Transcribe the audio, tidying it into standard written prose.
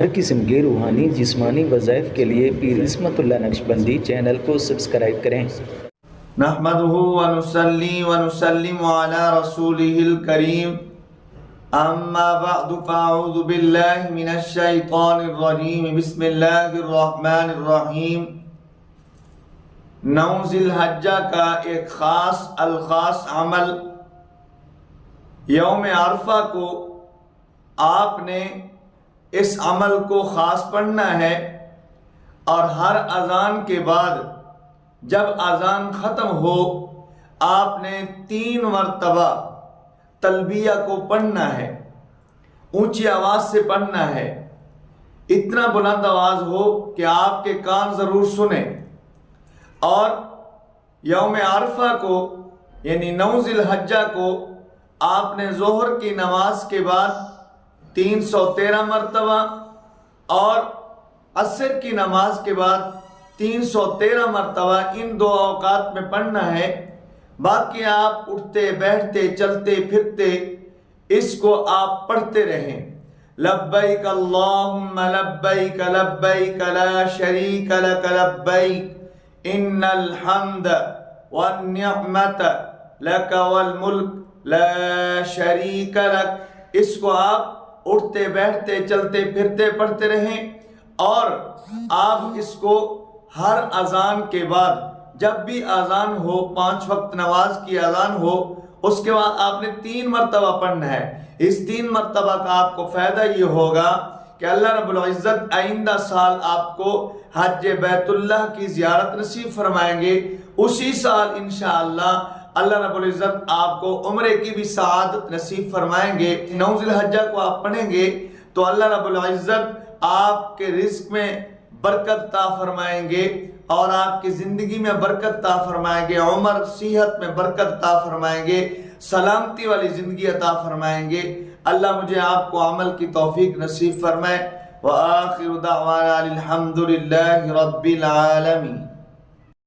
ہر قسم کے روحانی جسمانی وظائف کے لیے پیر عصمت اللہ نقشبندی چینل کو سبسکرائب کریں۔ نحمده ونصلي ونسلم على رسوله الكريم اما بعد فاعوذ بالله من الشیطان الرجیم بسم اللہ الرحمن الرحیم۔ نو ذی الحجہ کا ایک خاص عمل یوم عرفہ کو آپ نے اس عمل کو خاص پڑھنا ہے، اور ہر اذان کے بعد جب اذان ختم ہو آپ نے 3 مرتبہ تلبیہ کو پڑھنا ہے، اونچی آواز سے پڑھنا ہے، اتنا بلند آواز ہو کہ آپ کے کان ضرور سنیں۔ اور یوم عرفہ کو یعنی 9 ذی الحجہ کو آپ نے ظہر کی نماز کے بعد 313 مرتبہ اور عصر کی نماز کے بعد 313 مرتبہ ان 2 اوقات میں پڑھنا ہے۔ باقی آپ اٹھتے بیٹھتے چلتے پھرتے اس کو آپ پڑھتے رہیں۔ لبیک اللہم لبیک لبیک لا شریک لک لبیک ان الحمد والنعمت لک والملک لا شریک لک۔ اس کو آپ اٹھتے بیٹھتے چلتے پھرتے پڑھتے رہیں، اور آپ اس کو ہر اذان کے بعد جب بھی اذان ہو، 5 وقت نماز کی اذان ہو، اس کے بعد آپ نے 3 مرتبہ پڑھنا ہے۔ اس 3 مرتبہ کا آپ کو فائدہ یہ ہوگا کہ اللہ رب العزت آئندہ سال آپ کو حج بیت اللہ کی زیارت نصیب فرمائیں گے۔ اسی سال انشاءاللہ اللہ رب العزت آپ کو عمرے کی بھی سعادت نصیب فرمائیں گے۔ 9 ذی الحجہ کو آپ پڑھیں گے تو اللہ رب العزت آپ کے رزق میں برکت عطا فرمائیں گے، اور آپ کی زندگی میں برکت عطا فرمائیں گے، عمر صحت میں برکت عطا فرمائیں گے، سلامتی والی زندگی عطا فرمائیں گے۔ اللہ مجھے آپ کو عمل کی توفیق نصیب فرمائے۔ وآخر دعوانا الحمد للہ رب العالمین۔